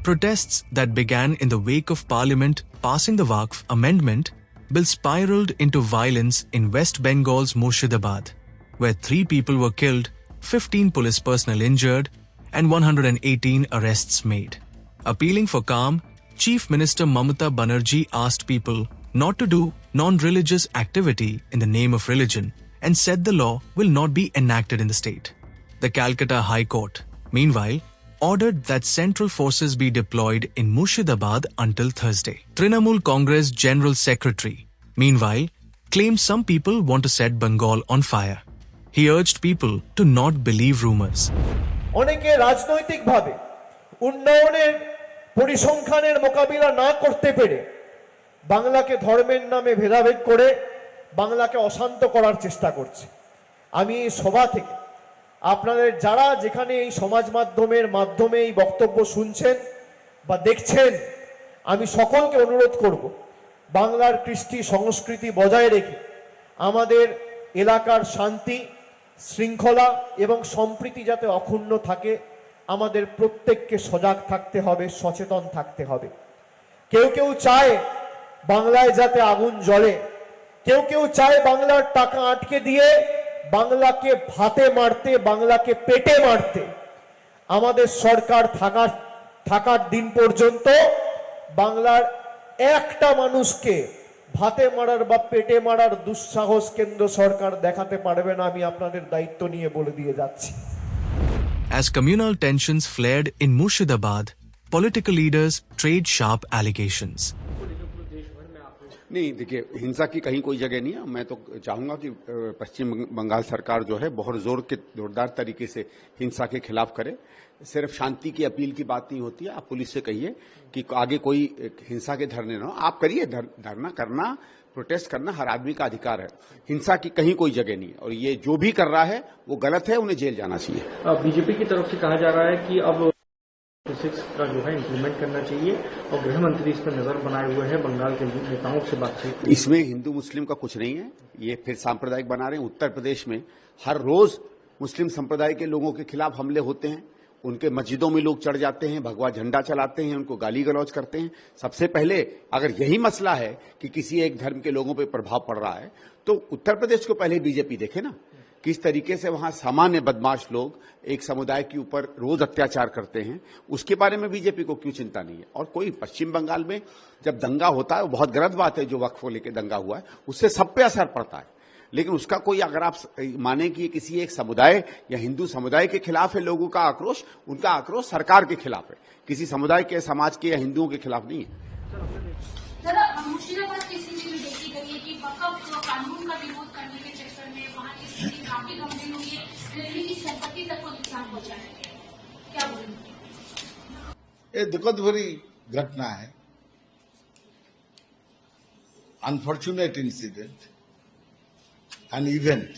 Protests that began in the wake of Parliament passing the Waqf Amendment Bill spiraled into violence in West Bengal's Murshidabad, where 3 people were killed, 15 police personnel injured, and 118 arrests made. Appealing for calm, Chief Minister Mamata Banerjee asked people not to do non-religious activity in the name of religion and said the law will not be enacted in the state. The Calcutta High Court, meanwhile, ordered that central forces be deployed in Murshidabad until Thursday. Trinamool Congress General Secretary, meanwhile, claimed some people want to set Bengal on fire. He urged people to not believe rumors. অনেকে রাজনৈতিকভাবে উন্নয়নের পরিসংখ্যানের মোকাবিলা না করতে পেরে বাংলাকে ধর্মের নামে ভেদাভেদ করে বাংলাকে অশান্ত করার চেষ্টা করছে। আমি এই সভা থেকে আপনাদের যারা যেখানে এই সমাজ মাধ্যমের মাধ্যমে এই বক্তব্য শুনছেন বা দেখছেন, আমি সকলকে অনুরোধ করব বাংলার কৃষ্টি সংস্কৃতি বজায় রেখে আমাদের এলাকার শান্তি শৃঙ্খলা এবং সম্প্রীতি যাতে অক্ষুণ্ণ থাকে, আমাদের প্রত্যেককে সজাগ থাকতে হবে, সচেতন থাকতে হবে। কেউ কেউ চায় বাংলায় যাতে আগুন জ্বলে, কেউ কেউ চায় বাংলার টাকা আটকে দিয়ে বাংলাকে ভাতে মারতে, বাংলাকে পেটে মারতে। আমাদের সরকার থাকার দিন পর্যন্ত বাংলার একটা মানুষকে ভাতে মারার বা পেটে মারার দুঃসাহস কেন্দ্র সরকার দেখাতে পারবে না, আমি আপনাদের দায়িত্ব নিয়ে বলে দিয়ে যাচ্ছি। As communal tensions flared in Murshidabad, political leaders trade sharp allegations. नहीं, देखिए, हिंसा की कहीं कोई जगह नहीं है। मैं तो चाहूंगा कि पश्चिम बंगाल सरकार जो है बहुत जोरदार तरीके से हिंसा के खिलाफ करे। सिर्फ शांति की अपील की बात नहीं होती है। आप पुलिस से कहिए कि आगे कोई हिंसा के धरने ना हो, आप करिए। धरना करना, प्रोटेस्ट करना हर आदमी का अधिकार है। हिंसा की कहीं कोई जगह नहीं है और ये जो भी कर रहा है वो गलत है, उन्हें जेल जाना चाहिए। बीजेपी की तरफ से कहा जा रहा है कि अब 6 का जो है इम्प्लीमेंट करना चाहिए और गृह मंत्री इस पर नजर बनाए हुए हैं, बंगाल के नेताओं से बातचीत। इसमें हिंदू मुस्लिम का कुछ नहीं है, ये फिर सांप्रदायिक बना रहे हैं। उत्तर प्रदेश में हर रोज मुस्लिम संप्रदाय के लोगों के खिलाफ हमले होते हैं, उनके मस्जिदों में लोग चढ़ जाते हैं, भगवा झंडा चलाते हैं, उनको गाली गलौज करते हैं। सबसे पहले अगर यही मसला है कि किसी एक धर्म के लोगों पर प्रभाव पड़ रहा है तो उत्तर प्रदेश को पहले बीजेपी देखे ना, किस तरीके से वहां सामान्य बदमाश लोग एक समुदाय के ऊपर रोज अत्याचार करते हैं, उसके बारे में बीजेपी को क्यों चिंता नहीं है। और कोई पश्चिम बंगाल में जब दंगा होता है, वो बहुत गलत बात है जो वक्फ को लेकर दंगा हुआ है, उससे सब पे असर पड़ता है, लेकिन उसका कोई अगर आप माने कि किसी एक समुदाय या हिंदू समुदाय के खिलाफ है लोगों का आक्रोश, उनका आक्रोश सरकार के खिलाफ है, किसी समुदाय के, समाज के या हिंदुओं के खिलाफ नहीं है। ये दुखद भरी घटना है, अनफॉर्चुनेट इंसिडेंट, एन इवेंट।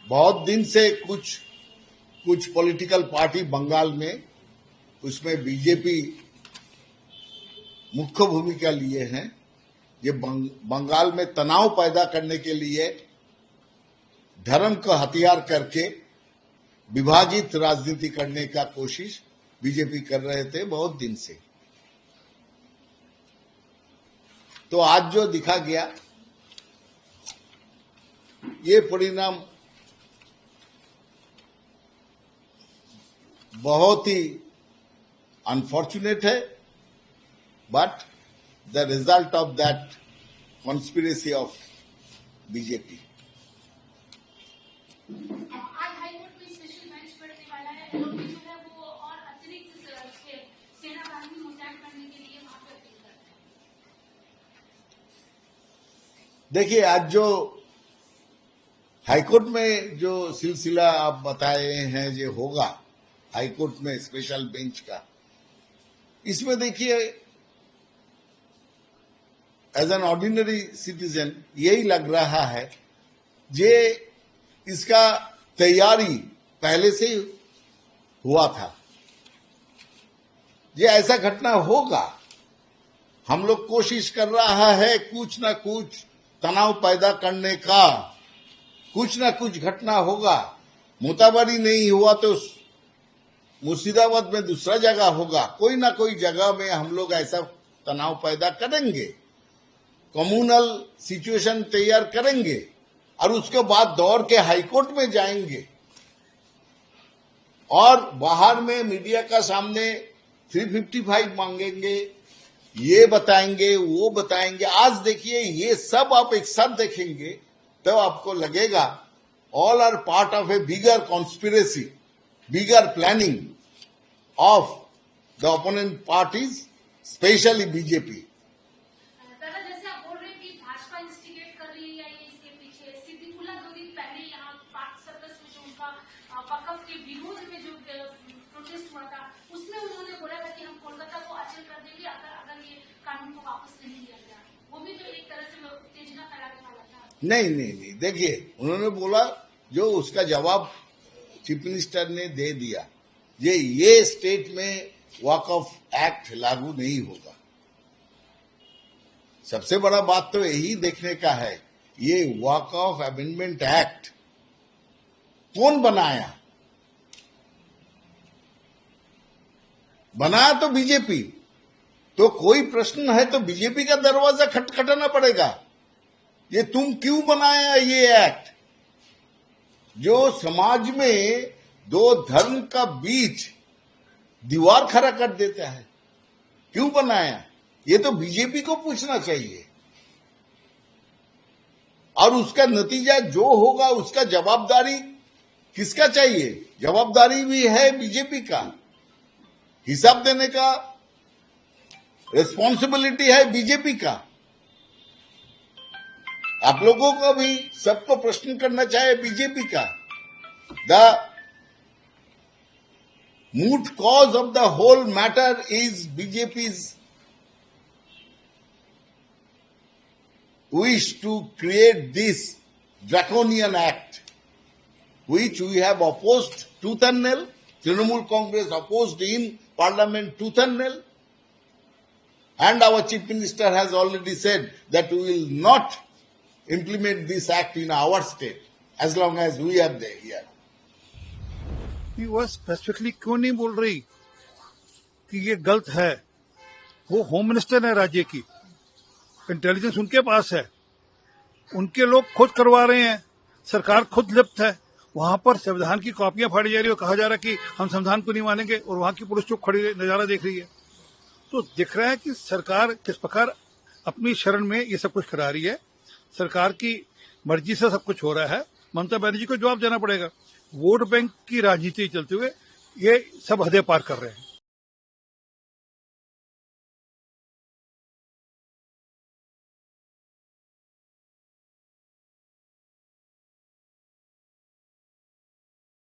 बहुत दिन से कुछ पॉलिटिकल पार्टी बंगाल में, उसमें बीजेपी मुख्य भूमिका लिए हैं। ये बंगाल में तनाव पैदा करने के लिए धर्म को हथियार करके विभाजित राजनीति करने का कोशिश बीजेपी कर रहे थे बहुत दिन से। तो आज जो दिखा गया, ये परिणाम बहुत ही अनफॉर्चुनेट है, but the result of that conspiracy of BJP. देखिए, आज जो हाईकोर्ट में जो सिलसिला आप बताए हैं जो होगा हाईकोर्ट में स्पेशल बेंच का, इसमें देखिए एज एन ऑर्डिनरी सिटीजन यही लग रहा है जे इसका तैयारी पहले से हुआ था, ये ऐसा घटना होगा। हम लोग कोशिश कर रहा है कुछ न कुछ तनाव पैदा करने का, कुछ न कुछ घटना होगा। मुताबरी नहीं हुआ तो मुर्शिदाबाद में दूसरा जगह होगा, कोई ना कोई जगह में हम लोग ऐसा तनाव पैदा करेंगे, कम्युनल सिचुएशन तैयार करेंगे और उसके बाद दौड़ के हाईकोर्ट में जाएंगे और बाहर में मीडिया का सामने 355 मांगेंगे, ये बताएंगे वो बताएंगे। आज देखिए ये सब आप एक साथ देखेंगे तो आपको लगेगा all are part of a bigger conspiracy, bigger planning of the opponent parties, specially BJP. दादा, जैसे आप बोल रहे हैं कि भाजपा इंस्टिगेट कर रही है ये इसके पीछे, सिद्दीकुल्ला 2 दिन पहले यहाँ पार्क सर्कस में जो उनका वक़्फ़ के विरोध में जो प्रोटेस्ट हुआ था, उसमें उन्होंने बोला था कि हम कोलकाता को अचल कर देंगे अगर ये कानून को वापस नहीं लिया गया। वो भी तो एक तरह से उत्तेजना फैलाने वाला था। नहीं, देखिए उन्होंने बोला, जो उसका जवाब चीफ मिनिस्टर ने दे दिया, ये स्टेट में वक़्फ़ एक्ट लागू नहीं होगा। सबसे बड़ा बात तो यही देखने का है, ये वक़्फ़ अमेंडमेंट एक्ट कौन बनाया? बनाया तो बीजेपी। तो कोई प्रश्न है तो बीजेपी का दरवाजा खटखटाना पड़ेगा, ये तुम क्यों बनाया ये एक्ट, जो समाज में दो धर्म का बीच दीवार खड़ा कर देता है, क्यों बनाया? ये तो बीजेपी को पूछना चाहिए और उसका नतीजा जो होगा उसका जवाबदारी किसका चाहिए? जवाबदारी भी है बीजेपी का, हिसाब देने का रिस्पॉन्सिबिलिटी है बीजेपी का। आप लोगों को भी सबको प्रश्न करना चाहिए बीजेपी का। The moot cause of the whole matter is BJP's wish to create this draconian act, which we have opposed tooth and nail. Trinamool Congress opposed in Parliament tooth and nail. And our Chief Minister has already said that we will not implement this act in our state as long as we are there here. कि वह specifically क्यों नहीं बोल रही कि ये गलत है? वो होम मिनिस्टर है राज्य की, इंटेलिजेंस उनके पास है, उनके लोग खुद करवा रहे हैं, सरकार खुद लिप्त है। वहां पर संविधान की कॉपियां फाड़ी जा रही है और कहा जा रहा है कि हम संविधान को नहीं मानेंगे, और वहां की पुलिस चुप खड़ी नजारा देख रही है। तो दिख रहा है कि सरकार किस प्रकार अपनी शरण में ये सब कुछ करा रही है। सरकार की मर्जी से सब कुछ हो रहा है। ममता बनर्जी को जवाब देना पड़ेगा। वोट बैंक की राजनीति चलते हुए ये सब हदें पार कर रहे हैं।